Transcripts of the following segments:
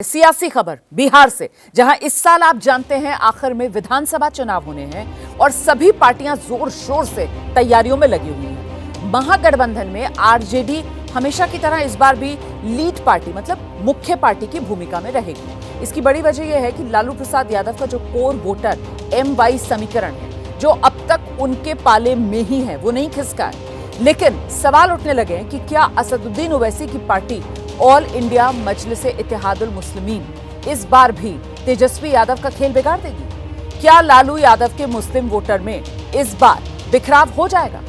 सियासी खबर बिहार से, जहां इस साल आप जानते हैं आखिर में विधानसभा चुनाव होने हैं और सभी पार्टियां जोर शोर से तैयारियों में लगी हुई हैं। महागठबंधन में आरजेडी हमेशा की तरह इस बार भी लीड पार्टी मतलब मुख्य पार्टी की भूमिका में रहेगी। इसकी बड़ी वजह यह है कि लालू प्रसाद यादव का जो कोर वोटर MY समीकरण है, जो अब तक उनके पाले में ही है, वो नहीं खिसका है। लेकिन सवाल उठने लगे कि क्या असदुद्दीन ओवैसी की party all India Majlis-e Ittehadul Muslimeen इस बार भी तेजस्वी यादव का खेल बिगाड़ देगी? क्या लालू यादव के मुस्लिम वोटर में इस बार बिखराव हो जाएगा?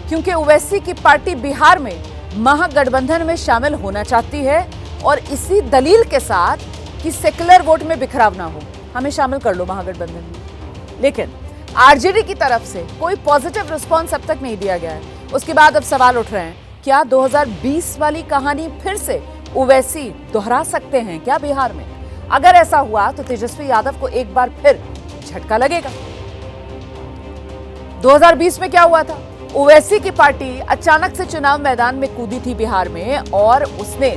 क्योंकि ओवैसी की पार्टी बिहार में महागठबंधन में शामिल होना चाहती है और इसी दलील के साथ कि सेकुलर वोट में बिखराव ना हो, हमें शामिल कर लो महागठबंधन में। लेकिन आरजेडी की तरफ से कोई पॉजिटिव रिस्पॉन्स अब तक नहीं दिया गया है। उसके बाद अब सवाल उठ रहे हैं, क्या 2020 वाली कहानी फिर से ओवैसी दोहरा सकते हैं क्या बिहार में? अगर ऐसा हुआ तो तेजस्वी यादव को एक बार फिर झटका लगेगा। 2020 में क्या हुआ था? ओवैसी की पार्टी अचानक से चुनाव मैदान में कूदी थी बिहार में और उसने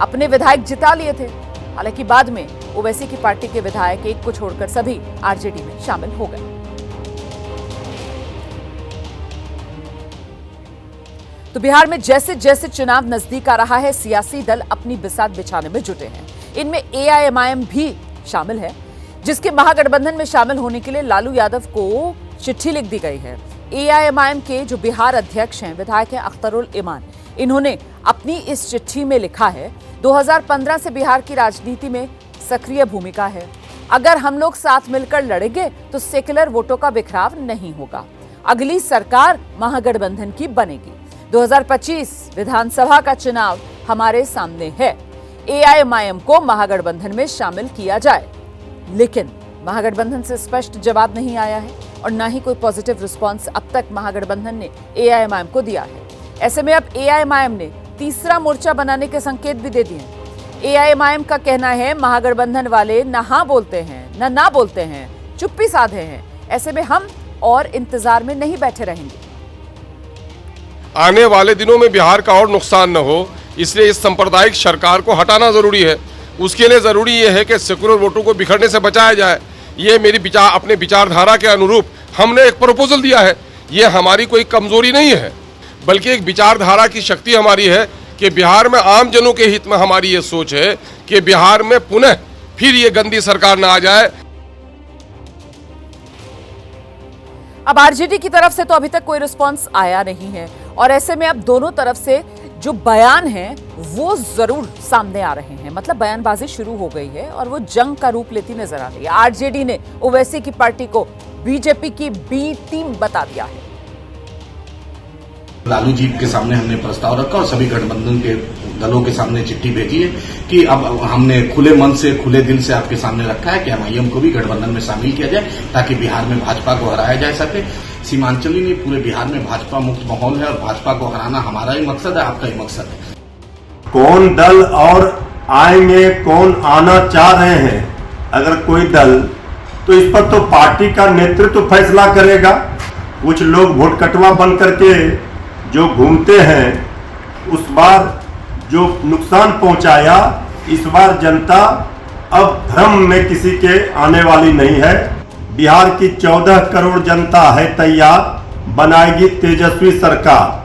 अपने विधायक जिता लिए थे। हालांकि बाद में ओवैसी की पार्टी के विधायक एक को छोड़कर सभी आरजेडी में शामिल हो गए। तो बिहार में जैसे जैसे चुनाव नजदीक आ रहा है, सियासी दल अपनी बिसात बिछाने में जुटे हैं। इनमें AIMIM भी शामिल है, जिसके महागठबंधन में शामिल होने के लिए लालू यादव को चिट्ठी लिख दी गई है। AIMIM के जो बिहार अध्यक्ष हैं, विधायक हैं अख्तरुल इमान, इन्होंने अपनी इस चिट्ठी में लिखा है, 2015 से बिहार की राजनीति में सक्रिय भूमिका है। अगर हम लोग साथ मिलकर लड़ेंगे तो सेकुलर वोटों का बिखराव नहीं होगा। अगली सरकार महागठबंधन की बनेगी। 2025 विधानसभा का चुनाव हमारे सामने है। AIMIM को महागठबंधन में शामिल किया जाए, लेकिन महागठबंधन से स्पष्ट जवाब नहीं आया है और ना ही कोई पॉजिटिव रिस्पांस अब तक महागठबंधन ने AIMIM को दिया है। ऐसे में अब AIMIM ने तीसरा मोर्चा बनाने के संकेत भी दे दिए। AIMIM का कहना है, महागठबंधन वाले न हाँ बोलते हैं ना बोलते हैं, चुप्पी साधे हैं। ऐसे में हम और इंतजार में नहीं बैठे रहेंगे। आने वाले दिनों में बिहार का और नुकसान न हो, इसलिए इस सांप्रदायिक सरकार को हटाना जरूरी है। उसके लिए जरूरी यह है कि सेकुलर वोटों को बिखरने से बचाया जाए। ये मेरी अपने विचारधारा के अनुरूप हमने एक प्रपोजल दिया है। ये हमारी कोई कमजोरी नहीं है, बल्कि एक विचारधारा की शक्ति हमारी है कि बिहार में आम जनों के हित में हमारी ये सोच है कि बिहार में पुनः फिर ये गंदी सरकार न आ जाए। अब आरजेडी की तरफ से तो अभी तक कोई रिस्पांस आया नहीं है और ऐसे में अब दोनों तरफ से जो बयान हैं वो जरूर सामने आ रहे हैं। मतलब बयानबाजी शुरू हो गई है और वो जंग का रूप लेती नजर आ रही है। आरजेडी ने ओवैसी की पार्टी को बीजेपी की बी टीम बता दिया है। लालू जी के सामने हमने प्रस्ताव रखा और सभी गठबंधन के दलों के सामने चिट्ठी भेजी है कि अब हमने खुले मन से खुले दिल से आपके सामने रखा है कि MIM को भी गठबंधन में शामिल किया जाए ताकि बिहार में भाजपा को हराया जा सके। सीमांचल ही नहीं, पूरे बिहार में भाजपा मुक्त माहौल है और भाजपा को हराना हमारा ही मकसद है, आपका ही मकसद है। कौन दल और आएंगे, कौन आना चाह रहे हैं, अगर कोई दल, तो इस पर तो पार्टी का नेतृत्व फैसला करेगा। कुछ लोग वोट कटवा बन करके जो घूमते हैं, उस बार जो नुकसान पहुंचाया, इस बार जनता अब भ्रम में किसी के आने वाली नहीं है। बिहार की 14 करोड़ जनता है तैयार, बनाएगी तेजस्वी सरकार।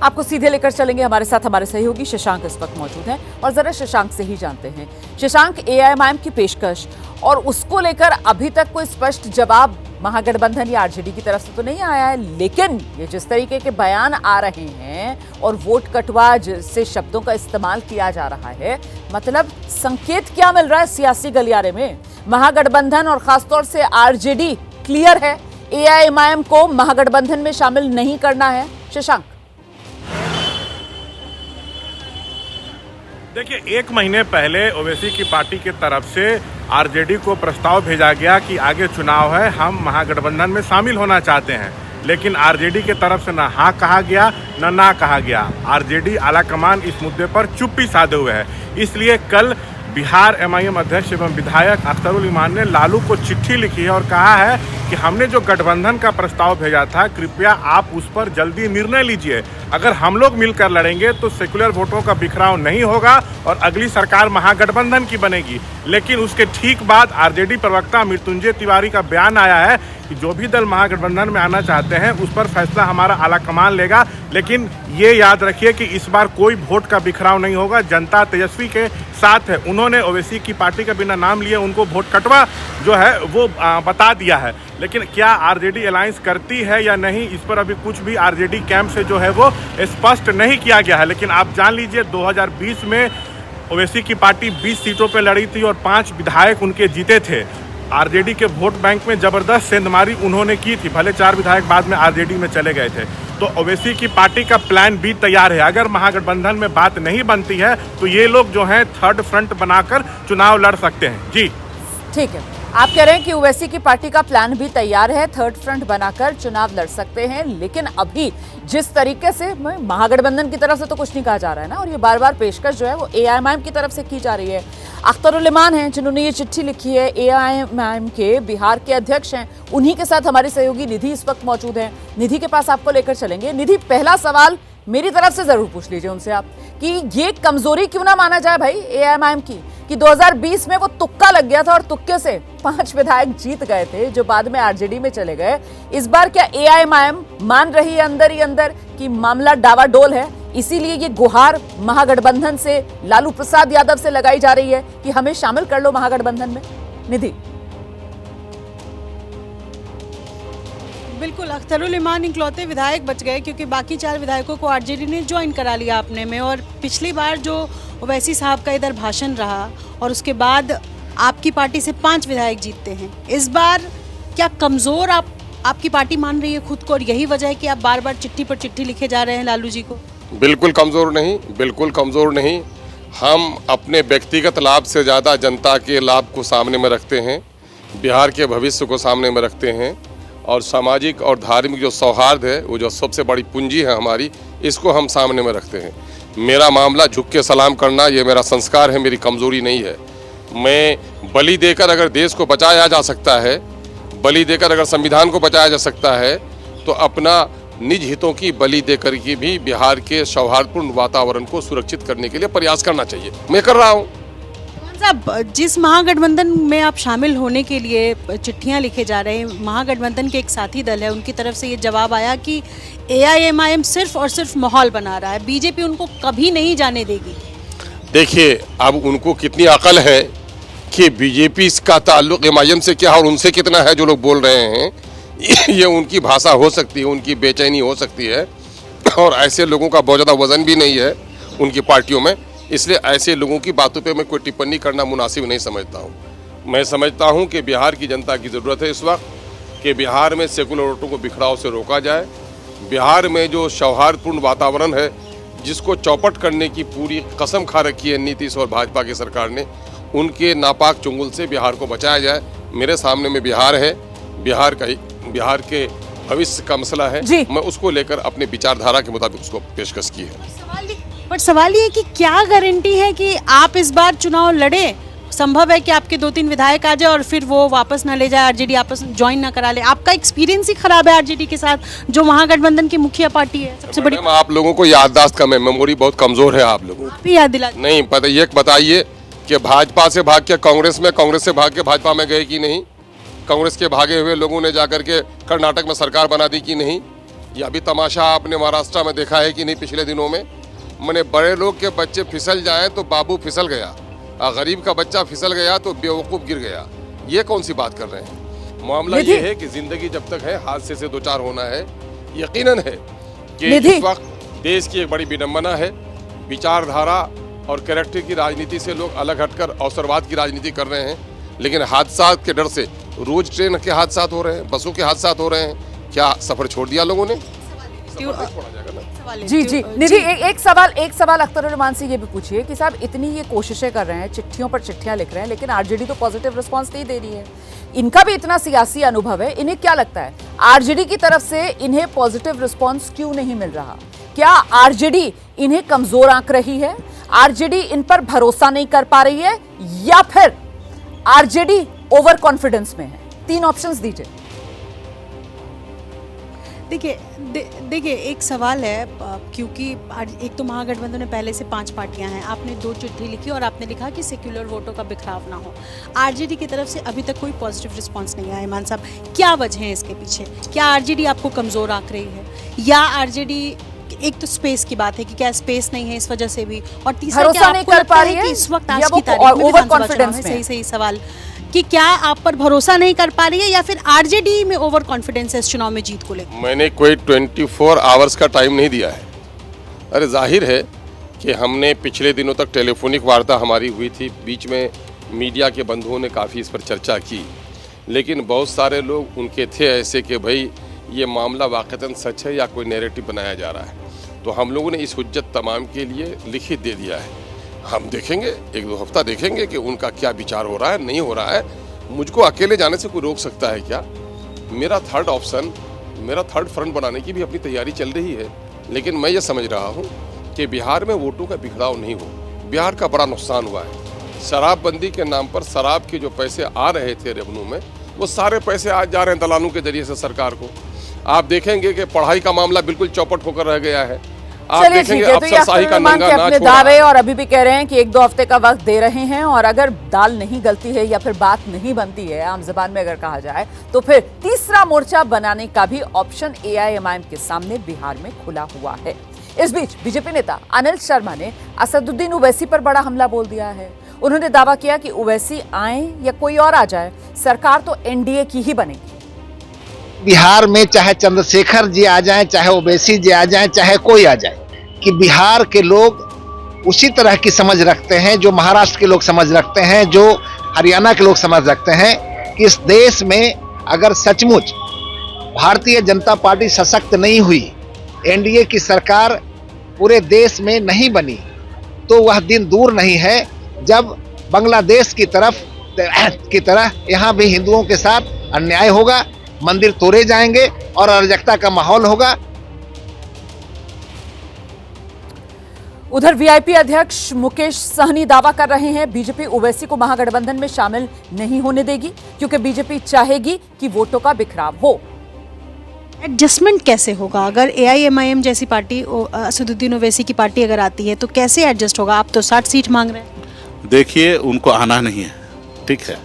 आपको सीधे लेकर चलेंगे, हमारे साथ हमारे सहयोगी शशांक इस वक्त मौजूद हैं और जरा शशांक से ही जानते हैं। शशांक, AIMIM की पेशकश और उसको लेकर अभी तक कोई स्पष्ट जवाब महागठबंधन या आरजेडी की तरफ से तो नहीं आया है, लेकिन ये जिस तरीके के बयान आ रहे हैं और वोट कटवा से शब्दों का इस्तेमाल किया जा रहा है, मतलब संकेत क्या मिल रहा है सियासी गलियारे में? महागठबंधन और खासतौर से आरजेडी क्लियर है, AIMIM को महागठबंधन में शामिल नहीं करना है। शशांक, देखिए, 1 महीने पहले ओवैसी की पार्टी की तरफ से आरजेडी को प्रस्ताव भेजा गया कि आगे चुनाव है, हम महागठबंधन में शामिल होना चाहते हैं, लेकिन आरजेडी की तरफ से न हाँ कहा गया न ना कहा गया। आरजेडी आलाकमान इस मुद्दे पर चुप्पी साधे हुए है। इसलिए कल बिहार एमआईएम अध्यक्ष एवं विधायक अख्तरुल इमान ने लालू को चिट्ठी लिखी है और कहा है कि हमने जो गठबंधन का प्रस्ताव भेजा था, कृपया आप उस पर जल्दी निर्णय लीजिए। अगर हम लोग मिलकर लड़ेंगे तो सेक्युलर वोटों का बिखराव नहीं होगा और अगली सरकार महागठबंधन की बनेगी। लेकिन उसके ठीक बाद आरजेडी प्रवक्ता मृत्युंजय तिवारी का बयान आया है कि जो भी दल महागठबंधन में आना चाहते हैं उस पर फैसला हमारा आला कमान लेगा। लेकिन ये याद रखिए कि इस बार कोई वोट का बिखराव नहीं होगा, जनता तेजस्वी के साथ है। उन्होंने ओवैसी की पार्टी का बिना नाम लिए उनको वोट कटवा जो है वो बता दिया है। लेकिन क्या आरजेडी अलायंस करती है या नहीं, इस पर अभी कुछ भी आरजेडी कैंप से जो है वो स्पष्ट नहीं किया गया है। लेकिन आप जान लीजिए 2020 में ओवैसी की पार्टी 20 सीटों पर लड़ी थी और 5 विधायक उनके जीते थे। आरजेडी के वोट बैंक में जबरदस्त सेंधमारी उन्होंने की थी, भले 4 विधायक बाद में आरजेडी में चले गए थे। तो ओवैसी की पार्टी का प्लान बी तैयार है। अगर महागठबंधन में बात नहीं बनती है तो ये लोग जो हैं थर्ड फ्रंट बनाकर चुनाव लड़ सकते हैं। जी ठीक है, आप कह रहे हैं कि ओवैसी की पार्टी का प्लान भी तैयार है, थर्ड फ्रंट बनाकर चुनाव लड़ सकते हैं। लेकिन अभी जिस तरीके से महागठबंधन की तरफ से तो कुछ नहीं कहा जा रहा है ना, और ये बार बार पेशकश जो है वो एआईएमआईएम की तरफ से की जा रही है। अख्तरुल इमान हैं जिन्होंने ये चिट्ठी लिखी है, एआईएमआईएम के बिहार के अध्यक्ष हैं। उन्हीं के साथ हमारी सहयोगी निधि इस वक्त मौजूद है। निधि के पास आपको लेकर चलेंगे। निधि, पहला सवाल मेरी तरफ से जरूर पूछ लीजिए उनसे आप कि ये कमजोरी क्यों ना माना जाए भाई एआईएमआईएम की कि 2020 में वो तुक्का लग गया था और तुक्के से 5 विधायक जीत गए थे जो बाद में आरजेडी में चले गए। इस बार क्या एआईएमआईएम मान रही है अंदर ही अंदर कि मामला डावाडोल है, इसीलिए ये गुहार महागठबंधन से, लालू प्रसाद यादव से लगाई जा रही है कि हमें शामिल कर लो महागठबंधन में? निधि। बिल्कुल, अख्तरुल इमान इकलौते विधायक बच गए क्योंकि बाकी 4 विधायकों को आरजेडी ने ज्वाइन करा लिया अपने में। और पिछली बार जो ओवैसी साहब का इधर भाषण रहा और उसके बाद आपकी पार्टी से 5 विधायक जीतते हैं। इस बार क्या कमज़ोर आपकी पार्टी मान रही है खुद को और यही वजह है कि आप बार बार चिट्ठी पर चिट्ठी लिखे जा रहे हैं लालू जी को? बिल्कुल कमज़ोर नहीं, बिल्कुल कमज़ोर नहीं। हम अपने व्यक्तिगत लाभ से ज़्यादा जनता के लाभ को सामने में रखते हैं, बिहार के भविष्य को सामने में रखते हैं और सामाजिक और धार्मिक जो सौहार्द है, वो जो सबसे बड़ी पूंजी है हमारी, इसको हम सामने में रखते हैं। मेरा मामला झुक के सलाम करना, ये मेरा संस्कार है, मेरी कमज़ोरी नहीं है। मैं बलि देकर अगर देश को बचाया जा सकता है, बलि देकर अगर संविधान को बचाया जा सकता है, तो अपना निज हितों की बलि देकर की भी बिहार के सौहार्दपूर्ण वातावरण को सुरक्षित करने के लिए प्रयास करना चाहिए। मैं कर रहा हूँ। साहब, जिस महागठबंधन में आप शामिल होने के लिए चिट्ठियां लिखे जा रहे हैं, महागठबंधन के एक साथी दल है, उनकी तरफ से ये जवाब आया कि एआईएमआईएम सिर्फ और सिर्फ माहौल बना रहा है, बीजेपी उनको कभी नहीं जाने देगी। देखिए, अब उनको कितनी अकल है कि बीजेपी का ताल्लुक एमआईएम से क्या और उनसे कितना है जो लोग बोल रहे हैं। ये उनकी भाषा हो सकती है, उनकी बेचैनी हो सकती है और ऐसे लोगों का बहुत ज़्यादा वजन भी नहीं है उनकी पार्टियों में। इसलिए ऐसे लोगों की बातों पे मैं कोई टिप्पणी करना मुनासिब नहीं समझता हूँ। मैं समझता हूँ कि बिहार की जनता की ज़रूरत है इस वक्त कि बिहार में सेकुलर वोटों को बिखराव से रोका जाए। बिहार में जो सौहार्दपूर्ण वातावरण है, जिसको चौपट करने की पूरी कसम खा रखी है नीतीश और भाजपा की सरकार ने, उनके नापाक चुंगल से बिहार को बचाया जाए। मेरे सामने में बिहार है, बिहार के भविष्य का मसला है, मैं उसको लेकर अपने विचारधारा के मुताबिक उसको पेशकश की है। पर सवाल ये है कि क्या गारंटी है कि आप इस बार चुनाव लड़े? संभव है कि आपके 2-3 विधायक आ जाए और फिर वो वापस ना ले जाए, आरजेडी आपस ज्वाइन ना करा ले। आपका एक्सपीरियंस ही खराब है आरजेडी के साथ, जो महागठबंधन की मुखिया पार्टी है सबसे बड़ी। आप लोगों को याददाश्त कम है, मेमोरी बहुत कमजोर है आप लोगों की। याद दिला नहीं पता, ये बताइए कि भाजपा से भाग के कांग्रेस में, कांग्रेस से भाग के भाजपा में गए कि नहीं? कांग्रेस के भागे हुए लोगों ने जाकर के कर्नाटक में सरकार बना दी कि नहीं? या भी तमाशा आपने महाराष्ट्र में देखा है कि नहीं पिछले दिनों में? मैंने बड़े लोग के बच्चे फिसल जाएं तो बाबू फिसल गया, गरीब का बच्चा फिसल गया तो बेवकूफ़ गिर गया। ये कौन सी बात कर रहे हैं? मामला ये है कि जिंदगी जब तक है हादसे से दो चार होना है। यकीनन है कि इस वक्त देश की एक बड़ी विडंबना है, विचारधारा और कैरेक्टर की राजनीति से लोग अलग हटकर अवसरवाद की राजनीति कर रहे हैं। लेकिन हादसा के डर से रोज ट्रेन के हादसा हो रहे हैं, बसों के हादसा हो रहे हैं। क्या सफर छोड़ दिया लोगों ने? जी निधि, एक सवाल अख्तरुल इमान से ये भी पूछिए कि साहब इतनी ये कोशिशें कर रहे हैं, चिट्ठियों पर चिट्ठियां लिख रहे हैं, लेकिन आरजेडी तो पॉजिटिव रिस्पांस नहीं दे रही है। इनका भी इतना सियासी अनुभव है, इन्हें क्या लगता है आरजेडी की तरफ से इन्हें पॉजिटिव रिस्पांस क्यों नहीं मिल रहा? क्या आरजेडी इन्हें कमजोर आंक रही है? आरजेडी इन पर भरोसा नहीं कर पा रही है या फिर आरजेडी ओवर कॉन्फिडेंस में है? 3 ऑप्शंस दीजिए। देखिए एक सवाल है, क्योंकि एक तो महागठबंधन में पहले से 5 पार्टियां हैं, आपने 2 चिट्ठी लिखी और आपने लिखा कि सेक्युलर वोटों का बिखराव ना हो। आरजेडी की तरफ से अभी तक कोई पॉजिटिव रिस्पांस नहीं आया। ईमान साहब, क्या वजह है इसके पीछे? क्या आरजेडी आपको कमज़ोर आंक रही है, या आरजेडी, एक तो स्पेस की बात है कि क्या स्पेस नहीं है इस वजह से भी, और तीसरा भरोसा क्या नहीं आपको कर लगता पा है रही कि है इस वक्त या आज वो की तारीख में ओवर विधानसभा कॉन्फिडेंस चुनाव है? में है? सही सवाल कि क्या आप पर भरोसा नहीं कर पा रही है या फिर आरजेडी में ओवर कॉन्फिडेंस है इस चुनाव में जीत को लेकर? मैंने कोई 24 आवर्स का टाइम नहीं दिया है। अरे जाहिर है कि हमने पिछले दिनों तक टेलीफोनिक वार्ता हमारी हुई थी, बीच में मीडिया के बंधुओं ने काफ़ी इस पर चर्चा की, लेकिन बहुत सारे लोग उनके थे ऐसे कि भाई ये मामला वाक़तन सच है या कोई नैरेटिव बनाया जा रहा है। तो हम लोगों ने इस हुज्जत तमाम के लिए लिखित दे दिया है। हम देखेंगे, 1-2 हफ्ता देखेंगे कि उनका क्या विचार हो रहा है, नहीं हो रहा है। मुझको अकेले जाने से कोई रोक सकता है क्या? मेरा थर्ड ऑप्शन, मेरा थर्ड फ्रंट बनाने की भी अपनी तैयारी चल रही है, लेकिन मैं ये समझ रहा हूँ कि बिहार में वोटों का बिखराव नहीं हो। बिहार का बड़ा नुकसान हुआ है। शराबबंदी के नाम पर शराब के जो पैसे आ रहे थे रेवेन्यू में, वो सारे पैसे आज जा रहे हैं दलालों के जरिए से सरकार को। आप देखेंगे कि पढ़ाई का मामला बिल्कुल चौपट होकर रह गया है। आप चलिए देखेंगे ठीक है, तो ये अफसरशाही का मान नंगा के नाच अपने हो रहा दावे है। और अभी भी कह रहे हैं कि 1-2 हफ्ते का वक्त दे रहे हैं, और अगर दाल नहीं गलती है या फिर बात नहीं बनती है, आम जबान में अगर कहा जाए, तो फिर तीसरा मोर्चा बनाने का भी ऑप्शन एआईएमआईएम के सामने बिहार में खुला हुआ है। इस बीच बीजेपी नेता अनिल शर्मा ने असदुद्दीन ओवैसी पर बड़ा हमला बोल दिया है। उन्होंने दावा किया कि ओवैसी आए या कोई और आ जाए, सरकार तो एनडीए की ही बनेगी। बिहार में चाहे चंद्रशेखर जी आ जाएं, चाहे ओवैसी जी आ जाएं, चाहे कोई आ जाए, कि बिहार के लोग उसी तरह की समझ रखते हैं जो महाराष्ट्र के लोग समझ रखते हैं, जो हरियाणा के लोग समझ रखते हैं, कि इस देश में अगर सचमुच भारतीय जनता पार्टी सशक्त नहीं हुई, एनडीए की सरकार पूरे देश में नहीं बनी, तो वह दिन दूर नहीं है जब बांग्लादेश की तरह यहाँ भी हिंदुओं के साथ अन्याय होगा, मंदिर तोड़े जाएंगे और अराजकता का माहौल होगा। उधर वीआईपी अध्यक्ष मुकेश सहनी दावा कर रहे हैं बीजेपी ओवैसी को महागठबंधन में शामिल नहीं होने देगी, क्योंकि बीजेपी चाहेगी कि वोटों का बिखराव हो। एडजस्टमेंट कैसे होगा? अगर एआईएमआईएम जैसी पार्टी, असदुद्दीन ओवैसी की पार्टी अगर आती है, तो कैसे एडजस्ट होगा? आप तो 60 सीट मांग रहे हैं। देखिए, उनको आना नहीं है, ठीक है,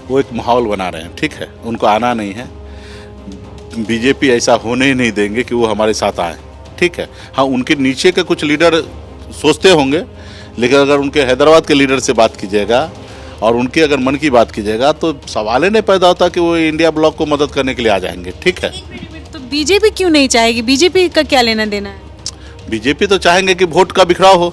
वो एक माहौल बना रहे हैं, ठीक है, उनको आना नहीं है। बीजेपी ऐसा होने ही नहीं देंगे कि वो हमारे साथ आए, ठीक है। हाँ, उनके नीचे के कुछ लीडर सोचते होंगे, लेकिन अगर उनके हैदराबाद के लीडर से बात कीजिएगा और उनके अगर मन की बात कीजिएगा, तो सवाल ही नहीं पैदा होता कि वो इंडिया ब्लॉक को मदद करने के लिए आ जाएंगे, ठीक है। तो बीजेपी क्यों नहीं चाहेगी? बीजेपी का क्या लेना देना है? बीजेपी तो चाहेंगे कि वोट का बिखराव हो।